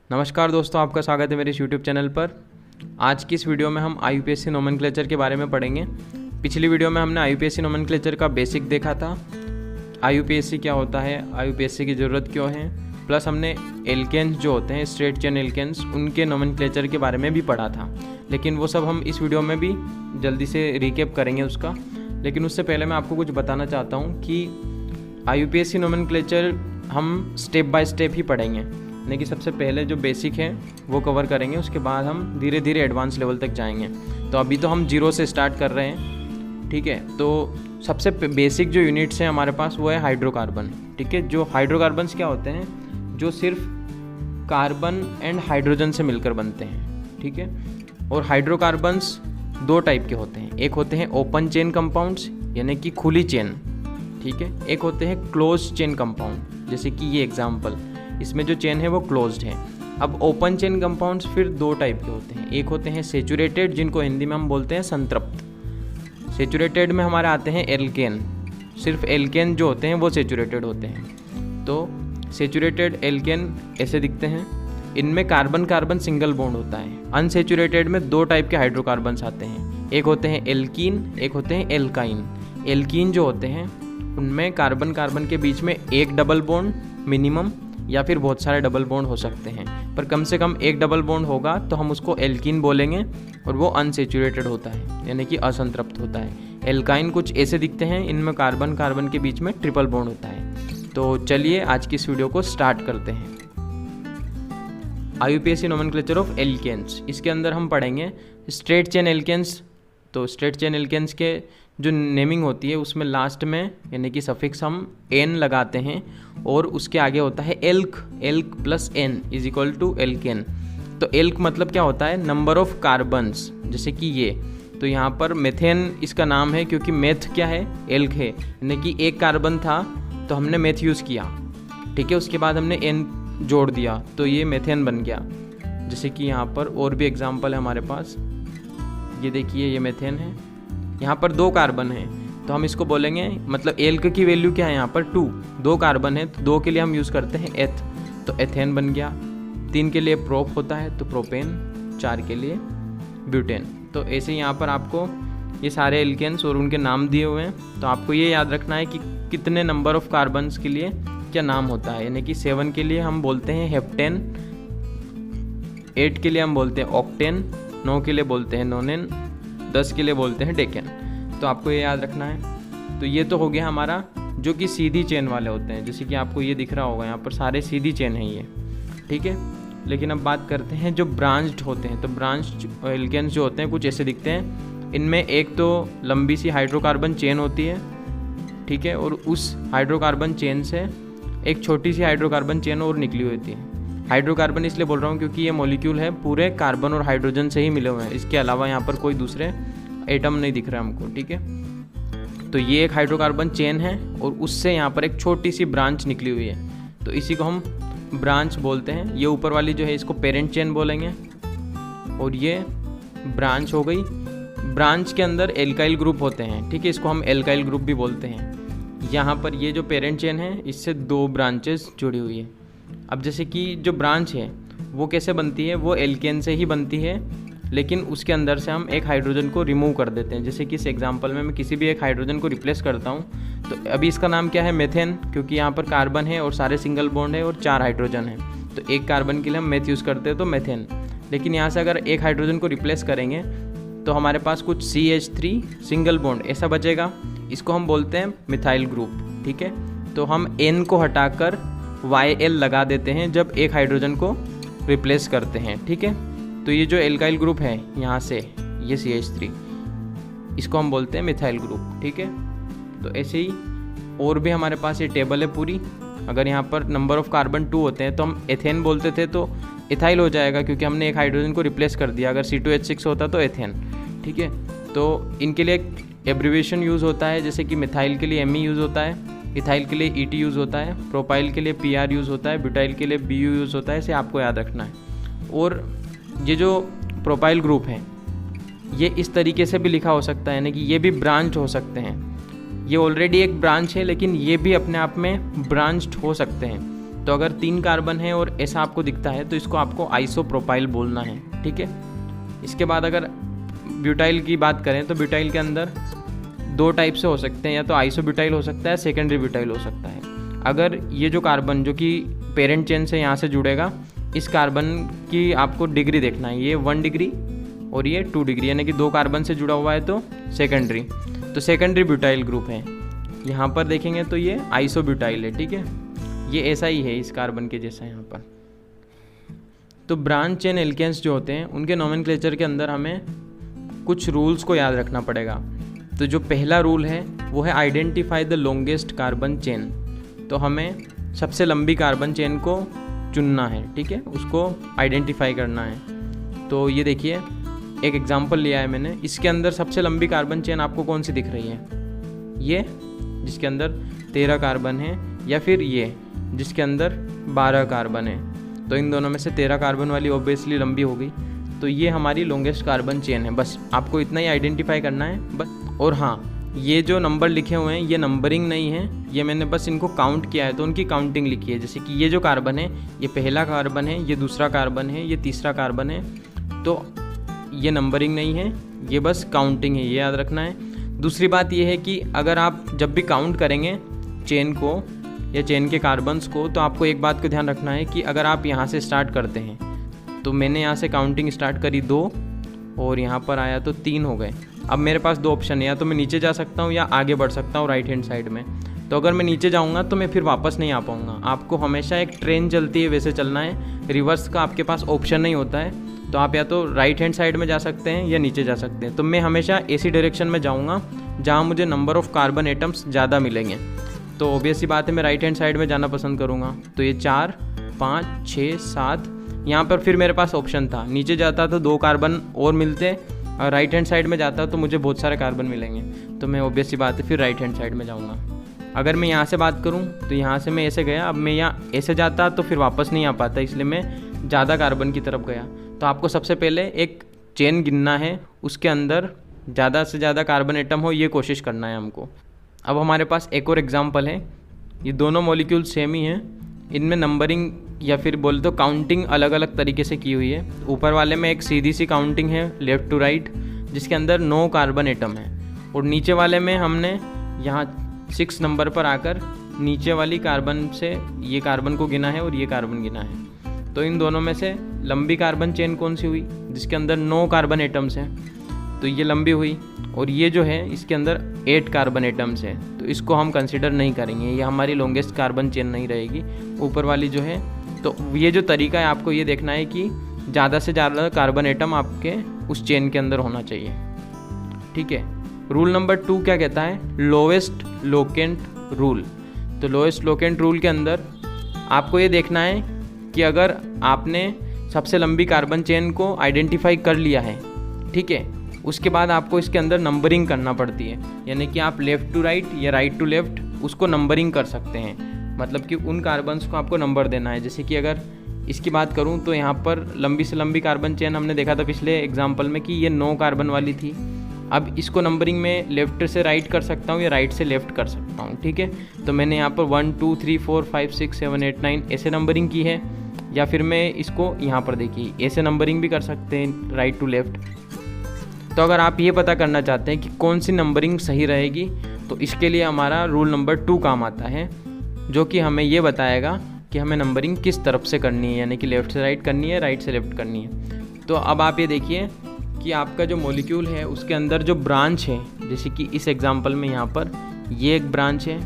नमस्कार दोस्तों, आपका स्वागत है मेरे इस यूट्यूब चैनल पर। आज की इस वीडियो में हम IUPAC नोमेनक्लेचर के बारे में पढ़ेंगे। पिछली वीडियो में हमने IUPAC नोमेनक्लेचर का बेसिक देखा था, IUPAC क्या होता है, IUPAC की ज़रूरत क्यों है, प्लस हमने एल्केन्स जो होते हैं स्ट्रेट चेन एल्केन्स उनके नोमेनक्लेचर के बारे में भी पढ़ा था। लेकिन वो सब हम इस वीडियो में भी जल्दी से रिकैप करेंगे उसका। लेकिन उससे पहले मैं आपको कुछ बताना चाहता हूँ कि IUPAC नोमेनक्लेचर हम स्टेप बाय स्टेप ही पढ़ेंगे, यानी कि सबसे पहले जो बेसिक है वो कवर करेंगे, उसके बाद हम धीरे धीरे एडवांस लेवल तक जाएंगे। तो अभी तो हम जीरो से स्टार्ट कर रहे हैं, ठीक है। तो सबसे बेसिक जो यूनिट्स हैं हमारे पास वो है हाइड्रोकार्बन, ठीक है। जो हाइड्रोकार्बन्स क्या होते हैं, जो सिर्फ कार्बन एंड हाइड्रोजन से मिलकर बनते हैं, ठीक है। और हाइड्रोकार्बन्स दो टाइप के होते हैं, एक होते हैं ओपन चेन कंपाउंड्स यानी कि खुली चेन, ठीक है। एक होते हैं क्लोज चेन कंपाउंड, जैसे कि ये एग्जाम्पल, इसमें जो चेन है वो क्लोज्ड है। अब ओपन चेन कंपाउंड्स फिर दो टाइप के होते हैं, एक होते हैं सेचुरेटेड, जिनको हिंदी में हम बोलते हैं संतृप्त। सेचुरेटेड में हमारे आते हैं एल्केन, सिर्फ एल्केन जो होते हैं वो सेचुरेटेड होते हैं। तो सेचुरेटेड एल्केन ऐसे दिखते हैं, इनमें कार्बन कार्बन सिंगल बॉन्ड होता है। अनसेचुरेटेड में दो टाइप के हाइड्रोकार्बन्स आते हैं, एक होते हैं एल्कीन, एक होते हैं एल्काइन। एल्कीन जो होते हैं उनमें कार्बन कार्बन के बीच में एक डबल बॉन्ड मिनिमम या फिर बहुत सारे डबल बॉन्ड हो सकते हैं, पर कम से कम एक डबल बॉन्ड होगा तो हम उसको एल्कीन बोलेंगे, और वो अनसेचुरेटेड होता है यानी कि असंतृप्त होता है। एल्काइन कुछ ऐसे दिखते हैं, इनमें कार्बन कार्बन के बीच में ट्रिपल बॉन्ड होता है। तो चलिए आज की इस वीडियो को स्टार्ट करते हैं। IUPAC नोमेनक्लेचर ऑफ एल्केन्स, इसके अंदर हम पढ़ेंगे स्ट्रेट चेन एल्केन्स। तो स्ट्रेट चेन एल्केन्स के जो नेमिंग होती है उसमें लास्ट में यानी कि सफिक्स हम एन लगाते हैं, और उसके आगे होता है alk, alk plus ane is equal to alkane. तो एल्क मतलब क्या होता है, नंबर ऑफ कार्बन्स, जैसे कि ये। तो यहाँ पर मेथेन इसका नाम है क्योंकि मेथ क्या है, एल्क है, यानी कि एक कार्बन था तो हमने मेथ यूज़ किया, ठीक है। उसके बाद हमने एन जोड़ दिया तो ये मेथेन बन गया। जैसे कि यहाँ पर और भी एग्जाम्पल है हमारे पास, ये देखिए ये मेथेन है, यहाँ पर दो कार्बन है तो हम इसको बोलेंगे, मतलब एल्क की वैल्यू क्या है यहाँ पर 2, दो कार्बन है तो दो के लिए हम यूज़ करते हैं एथ, तो एथेन बन गया। 3 के लिए प्रोप होता है तो प्रोपेन, 4 के लिए ब्यूटेन। तो ऐसे यहाँ पर आपको ये सारे एल्केन्स और उनके नाम दिए हुए हैं, तो आपको ये याद रखना है कि कितने नंबर ऑफ कार्बन्स के लिए क्या नाम होता है। यानी कि 7 के लिए हम बोलते हैं हेप्टेन, 8 के लिए हम बोलते हैं ऑक्टेन, 9 के लिए बोलते हैं नोनेन, 10 के लिए बोलते हैं डेकेन। तो आपको ये याद रखना है। तो ये तो हो गया हमारा जो कि सीधी चेन वाले होते हैं, जैसे कि आपको ये दिख रहा होगा यहाँ पर सारे सीधी चेन हैं ये, ठीक है। लेकिन अब बात करते हैं जो ब्रांच्ड होते हैं। तो ब्रांच्ड एल्केन्स जो होते हैं कुछ ऐसे दिखते हैं, इनमें एक तो लंबी सी हाइड्रोकार्बन चेन होती है, ठीक है, और उस हाइड्रोकार्बन चेन से एक छोटी सी हाइड्रोकार्बन चेन और निकली हुई होती है। हाइड्रोकार्बन इसलिए बोल रहा हूँ क्योंकि ये मॉलिक्यूल है पूरे कार्बन और हाइड्रोजन से ही मिले हुए हैं, इसके अलावा यहाँ पर कोई दूसरे एटम नहीं दिख रहा हमको, ठीक है। तो ये एक हाइड्रोकार्बन चेन है और उससे यहाँ पर एक छोटी सी ब्रांच निकली हुई है, तो इसी को हम ब्रांच बोलते हैं। ये ऊपर वाली जो है इसको पेरेंट चेन बोलेंगे, और ये ब्रांच हो गई। ब्रांच के अंदर एल्काइल ग्रुप होते हैं, ठीक है, इसको हम एल्काइल ग्रुप भी बोलते हैं। यहाँ पर ये जो पेरेंट चेन है इससे दो ब्रांचेस जुड़ी हुई है। अब जैसे कि जो ब्रांच है वो कैसे बनती है, वो एल्केन से ही बनती है, लेकिन उसके अंदर से हम एक हाइड्रोजन को रिमूव कर देते हैं। जैसे कि इस एग्जांपल में मैं किसी भी एक हाइड्रोजन को रिप्लेस करता हूँ, तो अभी इसका नाम क्या है, मेथेन, क्योंकि यहाँ पर कार्बन है और सारे सिंगल बॉन्ड है और 4 हाइड्रोजन है, तो एक कार्बन के लिए हम मेथ यूज़ करते हैं तो मेथेन। लेकिन यहाँ से अगर एक हाइड्रोजन को रिप्लेस करेंगे तो हमारे पास कुछ CH3 सिंगल बॉन्ड ऐसा बचेगा, इसको हम बोलते हैं मिथाइल ग्रुप, ठीक है। तो हम N को हटाकर YL लगा देते हैं जब एक हाइड्रोजन को रिप्लेस करते हैं, ठीक है। तो ये जो एल्काइल ग्रुप है यहाँ से ये CH3, इसको हम बोलते हैं मिथाइल ग्रुप, ठीक है। तो ऐसे ही और भी हमारे पास ये टेबल है पूरी। अगर यहाँ पर नंबर ऑफ कार्बन 2 होते हैं तो हम एथेन बोलते थे, तो इथाइल हो जाएगा क्योंकि हमने एक हाइड्रोजन को रिप्लेस कर दिया। अगर C2H6 होता तो एथेन, ठीक है। तो इनके लिए एक एब्रीविएशन यूज़ होता है, जैसे कि मिथाइल के लिए Me यूज़ होता है, इथाइल के लिए ET यूज़ होता है, प्रोपाइल के लिए PR यूज़ होता है, ब्यूटाइल के लिए BU यूज़ होता है। इसे आपको याद रखना है। और ये जो प्रोपाइल ग्रुप है ये इस तरीके से भी लिखा हो सकता है, यानी कि ये भी ब्रांच हो सकते हैं। ये ऑलरेडी एक ब्रांच है लेकिन ये भी अपने आप में ब्रांच्ड हो सकते हैं। तो अगर 3 कार्बन है और ऐसा आपको दिखता है तो इसको आपको आइसोप्रोपाइल बोलना है, ठीक है। इसके बाद अगर ब्यूटाइल की बात करें तो ब्यूटाइल के अंदर 2 टाइप से हो सकते हैं, या तो आइसोब्यूटाइल हो सकता है, सेकेंडरी ब्यूटाइल हो सकता है। अगर ये जो कार्बन जो कि पेरेंट चेन से यहाँ से जुड़ेगा, इस कार्बन की आपको डिग्री देखना है, ये 1 डिग्री और ये 2 डिग्री, यानी कि 2 कार्बन से जुड़ा हुआ है तो सेकेंडरी, तो सेकेंडरी ब्यूटाइल ग्रुप है। यहाँ पर देखेंगे तो ये आइसोब्यूटाइल है, ठीक है, ये ऐसा ही है इस कार्बन के जैसा यहाँ पर। तो ब्रांच चेन एल्केन्स जो होते हैं उनके नोमेनक्लेचर के अंदर हमें कुछ रूल्स को याद रखना पड़ेगा। तो जो पहला रूल है वो है identify the longest carbon chain. तो हमें सबसे लंबी कार्बन चेन को चुनना है, ठीक है, उसको आइडेंटिफाई करना है। तो ये देखिए एक एग्जांपल लिया है मैंने, इसके अंदर सबसे लंबी कार्बन चेन आपको कौन सी दिख रही है, ये जिसके अंदर 13 कार्बन है, या फिर ये जिसके अंदर 12 कार्बन है। तो इन दोनों में से 13 कार्बन वाली ऑब्वियसली लंबी होगी, तो ये हमारी लॉन्गेस्ट कार्बन चेन है। बस आपको इतना ही आइडेंटिफाई करना है बस। और हाँ, ये जो नंबर लिखे हुए हैं ये नंबरिंग नहीं है, ये मैंने बस इनको काउंट किया है तो उनकी काउंटिंग लिखी है। जैसे कि ये जो कार्बन है ये पहला कार्बन है, ये दूसरा कार्बन है, ये तीसरा कार्बन है, तो ये नंबरिंग नहीं है, ये बस काउंटिंग है, ये याद रखना है। दूसरी बात ये है कि अगर आप जब भी काउंट करेंगे चेन को या चेन के कार्बन्स को, तो आपको एक बात को ध्यान रखना है कि अगर आप यहाँ से स्टार्ट करते हैं, तो मैंने यहाँ से काउंटिंग स्टार्ट करी 2 और यहाँ पर आया तो 3 हो गए। अब मेरे पास 2 ऑप्शन है, या तो मैं नीचे जा सकता हूँ या आगे बढ़ सकता हूँ राइट हैंड साइड में। तो अगर मैं नीचे जाऊँगा तो मैं फिर वापस नहीं आ पाऊँगा। आपको हमेशा एक ट्रेन चलती है वैसे चलना है, रिवर्स का आपके पास ऑप्शन नहीं होता है। तो आप या तो राइट हैंड साइड में जा सकते हैं या नीचे जा सकते हैं। तो मैं हमेशा ऐसी डायरेक्शन में जाऊँगा जहाँ मुझे नंबर ऑफ़ कार्बन एटम्स ज़्यादा मिलेंगे। तो ऑब्वियस सी बात है मैं राइट हैंड साइड में जाना पसंद करूँगा। तो ये 4, 5, 6, 7, यहाँ पर फिर मेरे पास ऑप्शन था, नीचे जाता तो 2 कार्बन और मिलते, और राइट हैंड साइड में जाता तो मुझे बहुत सारे कार्बन मिलेंगे। तो मैं ऑब्वियस सी बात है फिर राइट हैंड साइड में जाऊँगा। अगर मैं यहाँ से बात करूँ तो यहाँ से मैं ऐसे गया, अब मैं यहाँ ऐसे जाता तो फिर वापस नहीं आ पाता, इसलिए मैं ज़्यादा कार्बन की तरफ गया। तो आपको सबसे पहले एक चेन गिनना है, उसके अंदर ज़्यादा से ज़्यादा कार्बन एटम हो, ये कोशिश करना है हमको। अब हमारे पास एक और एग्जांपल है, ये दोनों मॉलिक्यूल सेम ही हैं, इनमें नंबरिंग या फिर बोल तो काउंटिंग अलग अलग तरीके से की हुई है। ऊपर वाले में एक सीधी सी काउंटिंग है लेफ़्ट टू राइट, जिसके अंदर 9 कार्बन एटम है, और नीचे वाले में हमने यहाँ 6 नंबर पर आकर नीचे वाली कार्बन से ये कार्बन को गिना है और ये कार्बन गिना है। तो इन दोनों में से लंबी कार्बन चेन कौन सी हुई, जिसके अंदर 9 कार्बन एटम्स हैं, तो ये लंबी हुई। और ये जो है इसके अंदर 8 कार्बन एटम्स हैं, तो इसको हम कंसिडर नहीं करेंगे, ये हमारी लॉन्गेस्ट कार्बन चेन नहीं रहेगी ऊपर वाली जो है। तो ये जो तरीका है आपको ये देखना है कि ज़्यादा से ज़्यादा कार्बन एटम आपके उस चेन के अंदर होना चाहिए, ठीक है। रूल नंबर 2 क्या कहता है, लोएस्ट लोकेंट रूल। तो लोएस्ट लोकेंट रूल के अंदर आपको ये देखना है कि अगर आपने सबसे लंबी कार्बन चेन को आइडेंटिफाई कर लिया है, ठीक है, उसके बाद आपको इसके अंदर नंबरिंग करना पड़ती है, यानी कि आप लेफ़्ट टू राइट या राइट टू लेफ़्ट उसको नंबरिंग कर सकते हैं। मतलब कि उन कार्बन्स को आपको नंबर देना है। जैसे कि अगर इसकी बात करूं तो यहाँ पर लंबी से लंबी कार्बन चेन हमने देखा था पिछले एग्जाम्पल में कि ये 9 कार्बन वाली थी। अब इसको नंबरिंग में लेफ़्ट से राइट कर सकता हूँ या राइट से लेफ़्ट कर सकता हूँ, ठीक है। तो मैंने यहाँ पर 1 2 3 4 5 6 7 8 9 ऐसे नंबरिंग की है, या फिर मैं इसको यहाँ पर देखिए ऐसे नंबरिंग भी कर सकते हैं राइट टू लेफ़्ट। तो अगर आप ये पता करना चाहते हैं कि कौन सी नंबरिंग सही रहेगी, तो इसके लिए हमारा रूल नंबर 2 काम आता है, जो कि हमें ये बताएगा कि हमें नंबरिंग किस तरफ से करनी है, यानी कि लेफ़्ट से राइट करनी है, राइट से लेफ़्ट करनी है। तो अब आप ये देखिए कि आपका जो मॉलिक्यूल है उसके अंदर जो ब्रांच है, जैसे कि इस एग्जांपल में यहाँ पर ये एक ब्रांच है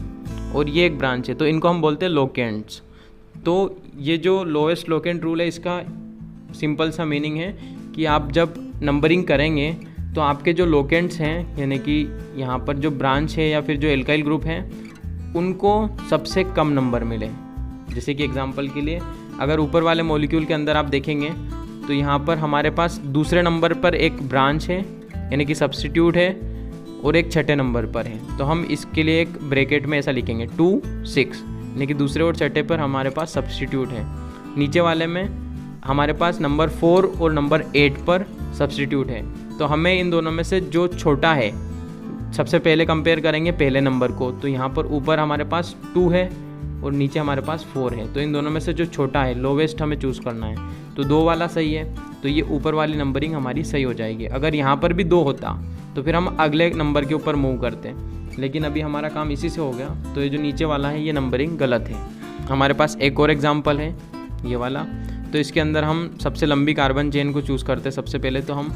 और ये एक ब्रांच है, तो इनको हम बोलते हैं लोकेंट्स। तो ये जो लोएस्ट लोकेंट रूल है, इसका सिंपल सा मीनिंग है कि आप जब नंबरिंग करेंगे तो आपके जो लोकेंट्स हैं, यानी कि यहाँ पर जो ब्रांच है या फिर जो एल्काइल ग्रुप हैं, उनको सबसे कम नंबर मिले। जैसे कि एग्जांपल के लिए अगर ऊपर वाले मॉलिक्यूल के अंदर आप देखेंगे तो यहाँ पर हमारे पास दूसरे नंबर पर एक ब्रांच है, यानी कि सब्स्टिट्यूट है, और एक छठे नंबर पर है। तो हम इसके लिए एक ब्रैकेट में ऐसा लिखेंगे 2 6, यानी कि दूसरे और छठे पर हमारे पास सब्स्टिट्यूट है। नीचे वाले में हमारे पास नंबर 4 और नंबर 8 पर सब्स्टिट्यूट है। तो हमें इन दोनों में से जो छोटा है सबसे पहले कंपेयर करेंगे पहले नंबर को। तो यहाँ पर ऊपर हमारे पास 2 है, और नीचे हमारे पास 4 है। तो इन दोनों में से जो छोटा है, लोवेस्ट, हमें चूज़ करना है। तो 2 वाला सही है, तो ये ऊपर वाली नंबरिंग हमारी सही हो जाएगी। अगर यहाँ पर भी 2 होता तो फिर हम अगले नंबर के ऊपर मूव करते, लेकिन अभी हमारा काम इसी से हो गया। तो ये जो नीचे वाला है ये नंबरिंग गलत है। हमारे पास एक और एग्जाम्पल है ये वाला। तो इसके अंदर हम सबसे लंबी कार्बन चेन को चूज़ करते हैं। सबसे पहले तो हम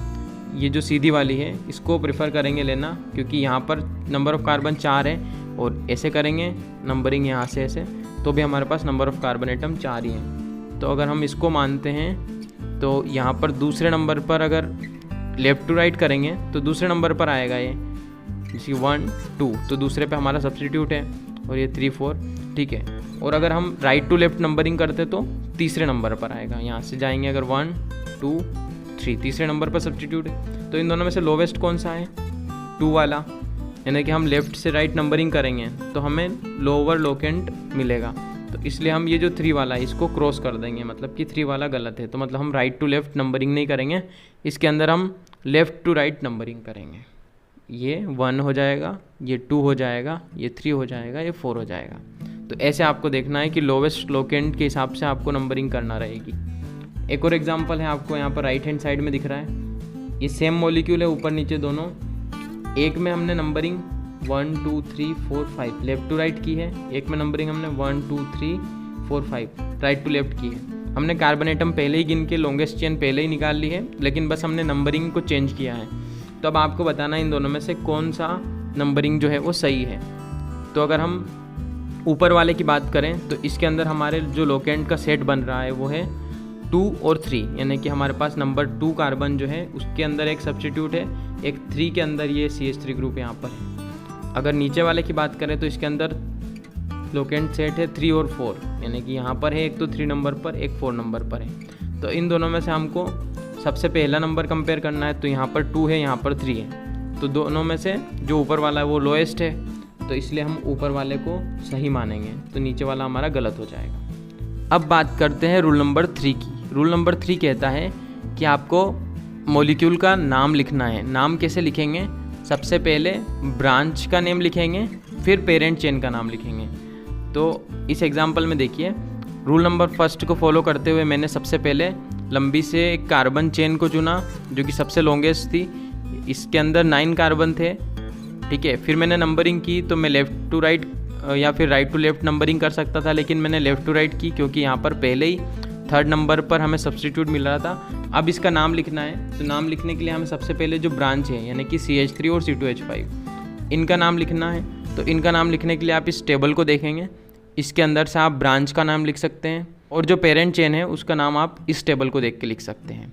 ये जो सीधी वाली है इसको प्रेफर करेंगे लेना, क्योंकि यहाँ पर नंबर ऑफ़ कार्बन 4 है, और ऐसे करेंगे नंबरिंग यहाँ से ऐसे, तो भी हमारे पास नंबर ऑफ़ कार्बन एटम 4 ही हैं। तो अगर हम इसको मानते हैं तो यहाँ पर दूसरे नंबर पर अगर लेफ़्ट टू राइट करेंगे तो दूसरे नंबर पर आएगा ये, जैसे 1 2, तो दूसरे पे हमारा सब्स्टिट्यूट है, और ये 3 4, ठीक है। और अगर हम राइट टू लेफ़्ट नंबरिंग करते तो तीसरे नंबर पर आएगा। यहाँ से जाएंगे अगर 1 2 3, तीसरे नंबर पर सब्स्टिट्यूट है। तो इन दोनों में से लोवेस्ट कौन सा है? 2 वाला, यानी कि हम लेफ़्ट से राइट नंबरिंग करेंगे तो हमें लोअर लोकेंट मिलेगा। तो इसलिए हम ये जो 3 वाला है इसको क्रॉस कर देंगे, मतलब कि 3 वाला गलत है। तो मतलब हम राइट टू लेफ़्ट नंबरिंग नहीं करेंगे, इसके अंदर हम लेफ़्ट टू राइट नंबरिंग करेंगे। ये 1 हो जाएगा, ये 2 हो जाएगा, ये 3 हो जाएगा, ये 4 हो जाएगा। तो ऐसे आपको देखना है कि लोवेस्ट लोकेंट के हिसाब से आपको नंबरिंग करना रहेगी। एक और एग्जांपल है, आपको यहाँ पर राइट हैंड साइड में दिख रहा है, ये सेम मॉलिक्यूल है, ऊपर नीचे दोनों। एक में हमने नंबरिंग 1 2 3 4 5 लेफ़्ट टू राइट की है, एक में नंबरिंग हमने 1 2 3 4 5 राइट टू लेफ़्ट की है। हमने कार्बन एटम पहले ही गिन के लॉन्गेस्ट चेन पहले ही निकाल ली है, लेकिन बस हमने नंबरिंग को चेंज किया है। तो अब आपको बताना है इन दोनों में से कौन सा नंबरिंग जो है वो सही है। तो अगर हम ऊपर वाले की बात करें तो इसके अंदर हमारे जो लोकेंट का सेट बन रहा है वो है 2 और 3, यानी कि हमारे पास नंबर 2 कार्बन जो है उसके अंदर एक सब्स्टिट्यूट है, एक 3 के अंदर ये CH3 ग्रुप यहाँ पर है। अगर नीचे वाले की बात करें तो इसके अंदर लोकेंट सेट है 3 और 4, यानी कि यहाँ पर है एक तो 3 नंबर पर, एक 4 नंबर पर है। तो इन दोनों में से हमको सबसे पहला नंबर कंपेयर करना है। तो यहाँ पर 2 है, यहाँ पर 3 है, तो दोनों में से जो ऊपर वाला है वो लोएस्ट है, तो इसलिए हम ऊपर वाले को सही मानेंगे, तो नीचे वाला हमारा गलत हो जाएगा। अब बात करते हैं रूल नंबर 3 की। रूल नंबर 3 कहता है कि आपको मॉलिक्यूल का नाम लिखना है। नाम कैसे लिखेंगे? सबसे पहले ब्रांच का नेम लिखेंगे, फिर पेरेंट चेन का नाम लिखेंगे। तो इस एग्जांपल में देखिए, रूल नंबर 1 को फॉलो करते हुए मैंने सबसे पहले लंबी से एक कार्बन चेन को चुना जो कि सबसे लॉन्गेस्ट थी। इसके अंदर 9 कार्बन थे, ठीक है। फिर मैंने नंबरिंग की, तो मैं लेफ़्ट टू राइट या फिर राइट टू लेफ़्ट नंबरिंग कर सकता था, लेकिन मैंने लेफ़्ट टू राइट की क्योंकि यहाँ पर पहले ही 3rd नंबर पर हमें सब्स्टिट्यूट मिल रहा था। अब इसका नाम लिखना है, तो नाम लिखने के लिए हमें सबसे पहले जो ब्रांच है यानी कि CH3 और C2H5 इनका नाम लिखना है। तो इनका नाम लिखने के लिए आप इस टेबल को देखेंगे, इसके अंदर से आप ब्रांच का नाम लिख सकते हैं, और जो पेरेंट चेन है उसका नाम आप इस टेबल को देख के लिख सकते हैं,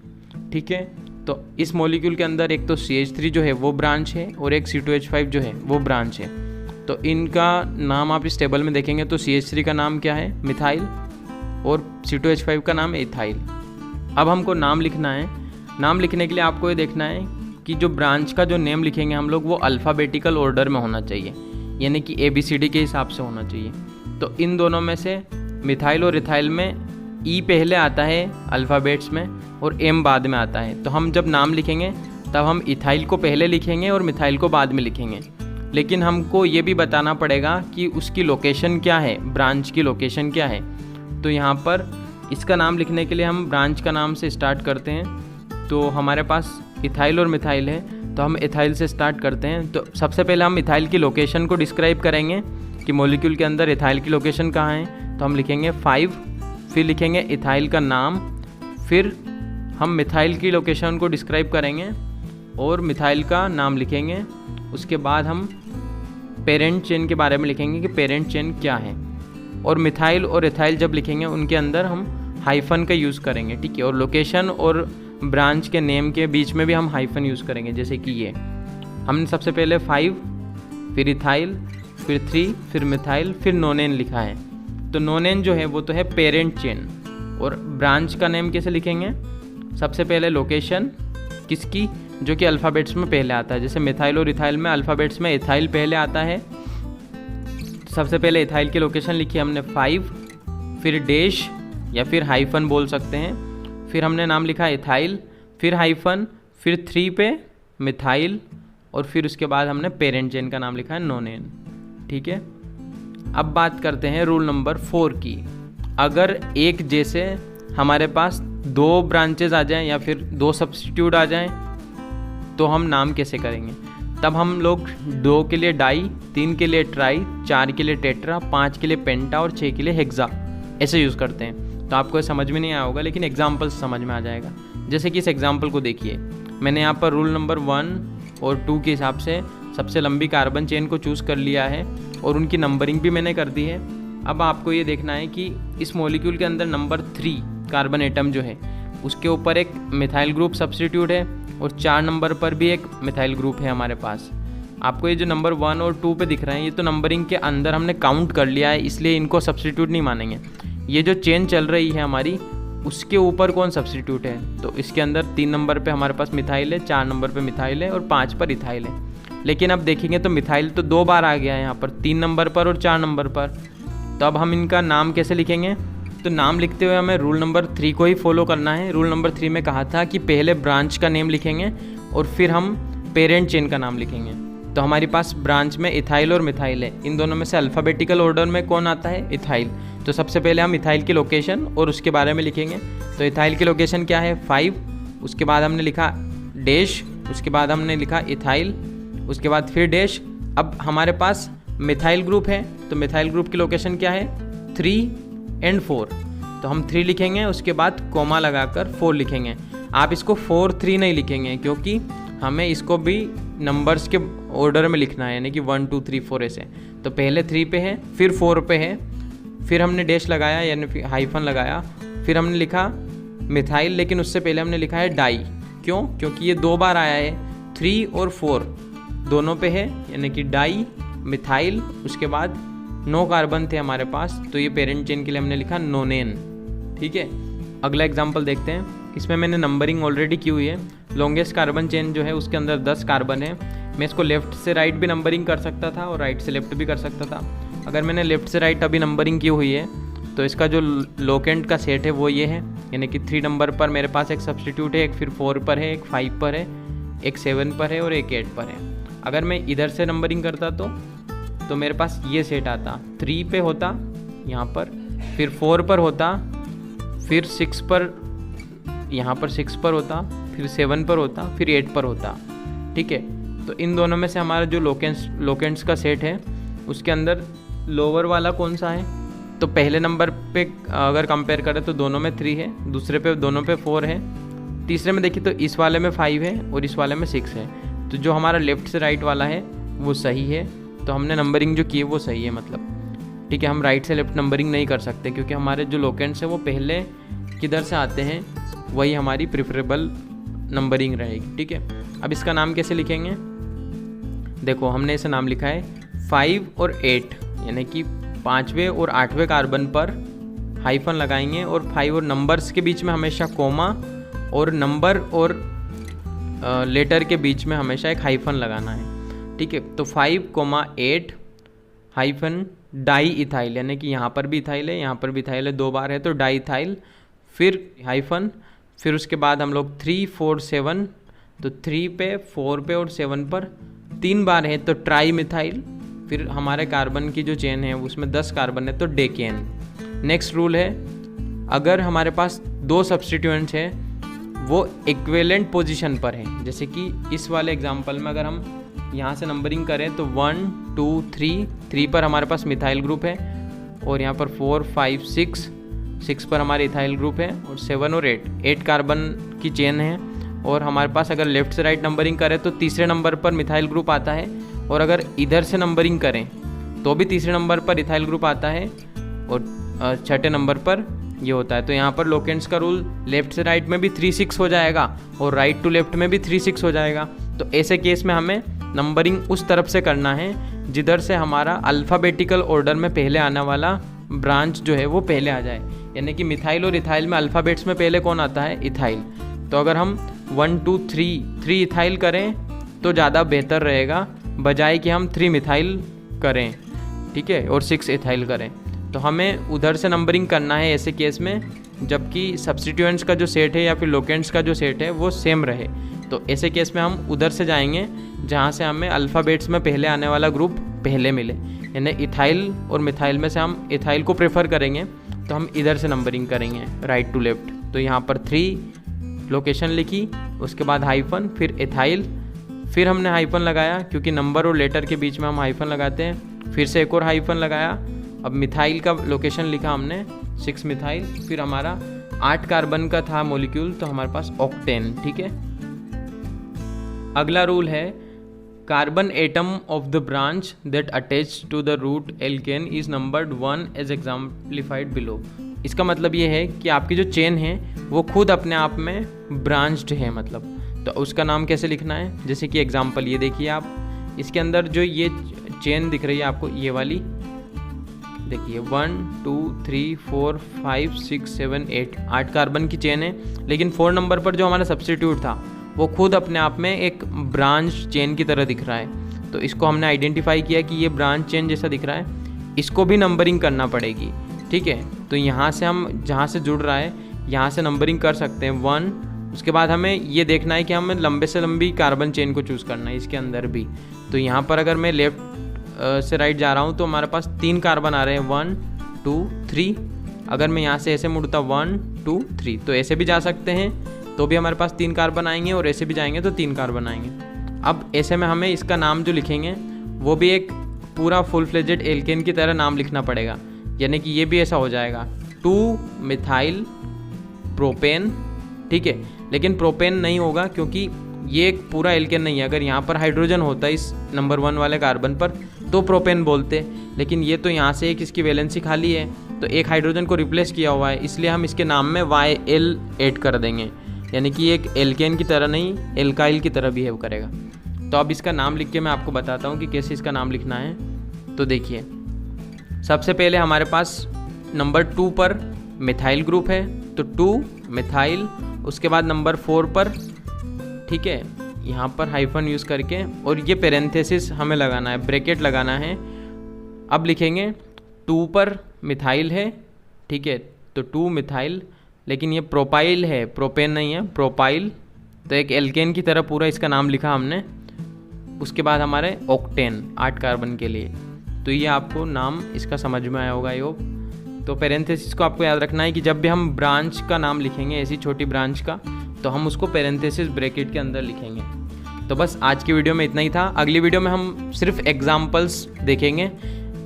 ठीक है। तो इस मॉलिक्यूल के अंदर एक तो CH3 जो है वो ब्रांच है और एक C2H5 जो है वो ब्रांच है। तो इनका नाम आप इस टेबल में देखेंगे तो CH3 का नाम क्या है? मिथाइल, और C2H5 का नाम इथाइल। अब हमको नाम लिखना है। नाम लिखने के लिए आपको ये देखना है कि जो ब्रांच का जो नेम लिखेंगे हम लोग वो अल्फ़ाबेटिकल ऑर्डर में होना चाहिए, यानी कि ABCD के हिसाब से होना चाहिए। तो इन दोनों में से मिथाइल और इथाइल में E पहले आता है अल्फ़ाबेट्स में और M बाद में आता है। तो हम जब नाम लिखेंगे तब हम इथाइल को पहले लिखेंगे और मिथाइल को बाद में लिखेंगे, लेकिन हमको ये भी बताना पड़ेगा कि उसकी लोकेशन क्या है, ब्रांच की लोकेशन क्या है। तो यहाँ पर इसका नाम लिखने के लिए हम ब्रांच का नाम से स्टार्ट करते हैं। तो हमारे पास इथाइल और मिथाइल है, तो हम इथाइल से स्टार्ट करते हैं। तो सबसे पहले हम इथाइल की लोकेशन को डिस्क्राइब करेंगे कि मॉलिक्यूल के अंदर इथाइल की लोकेशन कहाँ है। तो हम लिखेंगे 5, फिर लिखेंगे इथाइल का नाम, फिर हम मिथाइल की लोकेशन को डिस्क्राइब करेंगे और मिथाइल का नाम लिखेंगे। उसके बाद हम पेरेंट चेन के बारे में लिखेंगे कि पेरेंट चेन क्या है, और मिथाइल और इथाइल जब लिखेंगे उनके अंदर हम हाइफन का यूज़ करेंगे, ठीक है। और लोकेशन और ब्रांच के नेम के बीच में भी हम हाइफन यूज़ करेंगे, जैसे कि ये हमने सबसे पहले 5, फिर इथाइल, फिर 3, फिर मिथाइल, फिर नोनेन लिखा है। तो नोनेन जो है वो तो है पेरेंट चेन, और ब्रांच का नेम कैसे लिखेंगे? सबसे पहले लोकेशन किसकी, जो कि अल्फ़ाबेट्स में पहले आता है। जैसे मिथाइल और इथाइल में अल्फ़ाबेट्स में इथाइल पहले आता है, सबसे पहले इथाइल की लोकेशन लिखी हमने 5, फिर डैश या फिर हाइफन बोल सकते हैं, फिर हमने नाम लिखा इथाइल, फिर हाइफन, फिर 3 पे मिथाइल, और फिर उसके बाद हमने पेरेंट चेन का नाम लिखा है नोनेन, ठीक है। अब बात करते हैं रूल नंबर 4 की। अगर एक जैसे हमारे पास 2 ब्रांचेज आ जाएं या फिर 2 सब्स्टिट्यूट आ जाएं तो हम नाम कैसे करेंगे? तब हम लोग 2 के लिए डाई, 3 के लिए ट्राई, 4 के लिए टेट्रा, 5 के लिए पेंटा और 6 के लिए हेक्सा ऐसे यूज़ करते हैं। तो आपको समझ में नहीं आया होगा, लेकिन एग्जाम्पल समझ में आ जाएगा। जैसे कि इस एग्जाम्पल को देखिए, मैंने यहाँ पर रूल नंबर 1 और 2 के हिसाब से सबसे लंबी कार्बन चेन को चूज़ कर लिया है और उनकी नंबरिंग भी मैंने कर दी है। अब आपको ये देखना है कि इस मॉलिक्यूल के अंदर नंबर 3 कार्बन एटम जो है उसके ऊपर एक मिथाइल ग्रुप सब्स्टिट्यूट है और 4 नंबर पर भी एक मिथाइल ग्रुप है हमारे पास। आपको ये जो नंबर 1 और 2 पे दिख रहे हैं ये तो नंबरिंग के अंदर हमने काउंट कर लिया है, इसलिए इनको सब्स्टिट्यूट नहीं मानेंगे। ये जो चेन चल रही है हमारी उसके ऊपर कौन सब्स्टिट्यूट है? तो इसके अंदर 3 नंबर पे हमारे पास मिथाइल है, 4 नंबर पे मिथाइल है और 5 पर इथाइल है। लेकिन अब देखेंगे तो मिथाइल तो 2 बार आ गया है यहाँ पर, 3 नंबर पर और 4 नंबर पर। तो अब हम इनका नाम कैसे लिखेंगे? तो नाम लिखते हुए हमें रूल नंबर 3 को ही फॉलो करना है। रूल नंबर 3 में कहा था कि पहले ब्रांच का नेम लिखेंगे और फिर हम पेरेंट चेन का नाम लिखेंगे। तो हमारे पास ब्रांच में इथाइल और मिथाइल है, इन दोनों में से अल्फ़ाबेटिकल ऑर्डर में कौन आता है? इथाइल। तो सबसे पहले हम इथाइल की लोकेशन और उसके बारे में लिखेंगे। तो इथाइल की लोकेशन क्या है? 5। उसके बाद हमने लिखा डैश, उसके बाद हमने लिखा इथाइल, उसके बाद फिर डैश। अब हमारे पास मिथाइल ग्रुप है तो मिथाइल ग्रुप की लोकेशन क्या है? 3 और 4। तो हम 3 लिखेंगे, उसके बाद कोमा लगाकर 4 लिखेंगे। आप इसको 4 3 नहीं लिखेंगे क्योंकि हमें इसको भी नंबर्स के ऑर्डर में लिखना है, यानी कि 1 2 3 4 ऐसे। तो पहले 3 पे है, फिर 4 पे है, फिर हमने डैश लगाया यानी हाइफन लगाया, फिर हमने लिखा मिथाइल, लेकिन उससे पहले हमने लिखा है डाई। क्यों? क्योंकि ये 2 बार आया है, 3 और 4 दोनों पे है, यानी कि डाई मिथाइल। उसके बाद 9 कार्बन थे हमारे पास, तो ये पेरेंट चेन के लिए हमने लिखा नोनेन। ठीक है, अगला एग्जाम्पल देखते हैं। इसमें मैंने नंबरिंग ऑलरेडी की हुई है। लॉन्गेस्ट कार्बन चेन जो है उसके अंदर 10 कार्बन है। मैं इसको लेफ़्ट से राइट भी नंबरिंग कर सकता था और राइट से लेफ़्ट भी कर सकता था। अगर मैंने लेफ़्ट से राइट अभी नंबरिंग की हुई है तो इसका जो लोकेंट का सेट है वो ये है, यानी कि 3 नंबर पर मेरे पास एक सब्स्टिट्यूट है, एक फिर 4 पर है, एक 5 पर है, एक 7 पर है और एक 8 पर है। अगर मैं इधर से नंबरिंग करता तो मेरे पास ये सेट आता, 3 पे होता यहाँ पर, फिर 4 पर होता, फिर 6 पर, यहाँ पर 6 पर होता, फिर 7 पर होता, फिर 8 पर होता। ठीक है, तो इन दोनों में से हमारा जो लोकेंट्स का सेट है उसके अंदर लोअर वाला कौन सा है? तो पहले नंबर पे अगर कंपेयर करें तो दोनों में 3 है, दूसरे पे दोनों पे 4 है, तीसरे में देखिए तो इस वाले में 5 है और इस वाले में 6 है। तो जो हमारा लेफ़्ट से राइट वाला है वो सही है, तो हमने नंबरिंग जो की है वो सही है मतलब। ठीक है, हम राइट से लेफ्ट नंबरिंग नहीं कर सकते क्योंकि हमारे जो लोकेंट्स हैं वो पहले किधर से आते हैं वही हमारी प्रिफरेबल नंबरिंग रहेगी। ठीक है, अब इसका नाम कैसे लिखेंगे? देखो हमने इसे नाम लिखा है 5 और 8, यानी कि 5वें और 8वें कार्बन पर हाइफन लगाएंगे और 5 और नंबर्स के बीच में हमेशा कोमा और नंबर और लेटर के बीच में हमेशा एक हाइफन लगाना है। ठीक है, तो 5,8 हाइफन डाई इथाइल, यानी कि यहाँ पर भी इथाइल है, यहाँ पर भी इथाइल है, 2 बार है तो डाई इथाइल, फिर हाइफन, फिर उसके बाद हम लोग 3 4 7, तो 3 पे 4 पे और 7 पर 3 बार है तो ट्राई मिथाइल। फिर हमारे कार्बन की जो चेन है उसमें 10 कार्बन है तो डेकेन। नेक्स्ट रूल है, अगर हमारे पास 2 सब्स्टिट्यूएंट्स हैं वो इक्विवेलेंट पोजीशन पर है, जैसे कि इस वाले एग्जांपल में अगर हम यहाँ से नंबरिंग करें तो 1 2 3 पर हमारे पास मिथाइल ग्रुप है और यहाँ पर 4 5 6 पर हमारे इथाइल ग्रुप है और 7 और 8 कार्बन की चेन है। और हमारे पास अगर लेफ़्ट से राइट नंबरिंग करें तो तीसरे नंबर पर मिथाइल ग्रुप आता है और अगर इधर से नंबरिंग करें तो भी तीसरे नंबर पर इथाइल ग्रुप आता है और छठे नंबर पर ये होता है। तो यहाँ पर लोकेंट्स का रूल लेफ़्ट से राइट में भी 3 6 हो जाएगा और राइट टू लेफ्ट में भी 3 6 हो जाएगा। तो ऐसे केस में हमें नंबरिंग उस तरफ से करना है जिधर से हमारा अल्फ़ाबेटिकल ऑर्डर में पहले आने वाला ब्रांच जो है वो पहले आ जाए, यानी कि मिथाइल और इथाइल में अल्फ़ाबेट्स में पहले कौन आता है? इथाइल। तो अगर हम 1 2 3 इथाइल करें तो ज़्यादा बेहतर रहेगा बजाय कि हम 3 मिथाइल करें, ठीक है, और 6 इथाइल करें। तो हमें उधर से नंबरिंग करना है ऐसे केस में जबकि सब्स्टिट्यूएंट्स का जो सेट है या फिर लोकेंट्स का जो सेट है वो सेम रहे। तो ऐसे केस में हम उधर से जाएंगे जहाँ से हमें अल्फ़ाबेट्स में पहले आने वाला ग्रुप पहले मिले। यानी इथाइल और मिथाइल में से हम इथाइल को प्रेफर करेंगे तो हम इधर से नंबरिंग करेंगे राइट टू लेफ्ट। तो यहाँ पर 3 लोकेशन लिखी, उसके बाद हाइफन, फिर इथाइल, फिर हमने हाइफन लगाया क्योंकि नंबर और लेटर के बीच में हम हाइफन लगाते हैं, फिर से एक और हाइफन लगाया। अब मिथाइल का लोकेशन लिखा हमने 6 मिथाइल, फिर हमारा 8 कार्बन का था मॉलिक्यूल तो हमारे पास ऑक्टेन। ठीक है, अगला रूल है carbon atom of the branch that attach to the root alkane is numbered 1 as exemplified below. इसका मतलब ये है कि आपकी जो चेन है वो खुद अपने आप में ब्रांच्ड है, मतलब तो उसका नाम कैसे लिखना है, जैसे कि एग्जांपल ये देखिए आप, इसके अंदर जो ये चेन दिख रही है आपको, ये वाली देखिए 1 2 3 4 5 6 7 8 कार्बन की चेन है, लेकिन 4 नंबर पर जो हमारा सब्स्टिट्यूट था वो खुद अपने आप में एक ब्रांच चेन की तरह दिख रहा है। तो इसको हमने आइडेंटिफाई किया कि ये ब्रांच चेन जैसा दिख रहा है, इसको भी नंबरिंग करना पड़ेगी। ठीक है, तो यहाँ से हम जहाँ से जुड़ रहा है यहाँ से नंबरिंग कर सकते हैं 1। उसके बाद हमें ये देखना है कि हमें लंबे से लंबी कार्बन चेन को चूज़ करना है इसके अंदर भी। तो यहाँ पर अगर मैं लेफ़्ट से राइट जा रहा हूँ तो हमारे पास 3 कार्बन आ रहे हैं 1 2 3। अगर मैं यहाँ से ऐसे मुड़ता 1 2 3 तो ऐसे भी जा सकते हैं तो भी हमारे पास 3 कार्बन आएंगे, और ऐसे भी जाएंगे तो 3 कार्बन आएंगे। अब ऐसे में हमें इसका नाम जो लिखेंगे वो भी एक पूरा फुल फ्लेजेड एल्केन की तरह नाम लिखना पड़ेगा, यानी कि ये भी ऐसा हो जाएगा 2 मिथाइल प्रोपेन। ठीक है, लेकिन प्रोपेन नहीं होगा क्योंकि ये एक पूरा एल्केन नहीं है। अगर यहाँ पर हाइड्रोजन होता है इस नंबर 1 वाले कार्बन पर तो प्रोपेन बोलते, लेकिन ये तो यहाँ से एक इसकी वैलेंसी खाली है तो एक हाइड्रोजन को रिप्लेस किया हुआ है, इसलिए हम इसके नाम में YL ऐड कर देंगे, यानी कि एक एल्केन की तरह नहीं एल्काइल की तरह बिहेव करेगा। तो अब इसका नाम लिख के मैं आपको बताता हूँ कि कैसे इसका नाम लिखना है। तो देखिए, सबसे पहले हमारे पास नंबर 2 पर मिथाइल ग्रुप है तो 2 मिथाइल, उसके बाद नंबर 4 पर, ठीक है, यहाँ पर हाइफन यूज़ करके, और ये पेरेंथेसिस हमें लगाना है, ब्रैकेट लगाना है। अब लिखेंगे 2 पर मिथाइल है, ठीक है, तो 2 मिथाइल, लेकिन ये प्रोपाइल है, प्रोपेन नहीं है, प्रोपाइल, तो एक एल्केन की तरह पूरा इसका नाम लिखा हमने। उसके बाद हमारे ऑक्टेन 8 कार्बन के लिए। तो ये आपको नाम इसका समझ में आया होगा आई होप। तो पेरेंथेसिस को आपको याद रखना है कि जब भी हम ब्रांच का नाम लिखेंगे ऐसी छोटी ब्रांच का, तो हम उसको पेरेंथेसिस ब्रैकेट के अंदर लिखेंगे। तो बस आज की वीडियो में इतना ही था। अगली वीडियो में हम सिर्फ एग्जाम्पल्स देखेंगे,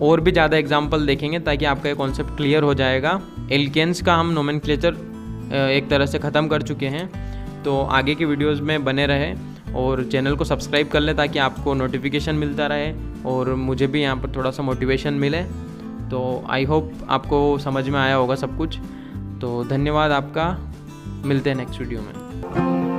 और भी ज़्यादा एग्जाम्पल देखेंगे ताकि आपका ये कॉन्सेप्ट क्लियर हो जाएगा। एल्केन्स का हम नोमेनक्लेचर एक तरह से ख़त्म कर चुके हैं। तो आगे की वीडियोज़ में बने रहे और चैनल को सब्सक्राइब कर लें ताकि आपको नोटिफिकेशन मिलता रहे और मुझे भी यहाँ पर थोड़ा सा मोटिवेशन मिले। तो आई होप आपको समझ में आया होगा सब कुछ। तो धन्यवाद आपका, मिलते हैं नेक्स्ट वीडियो में।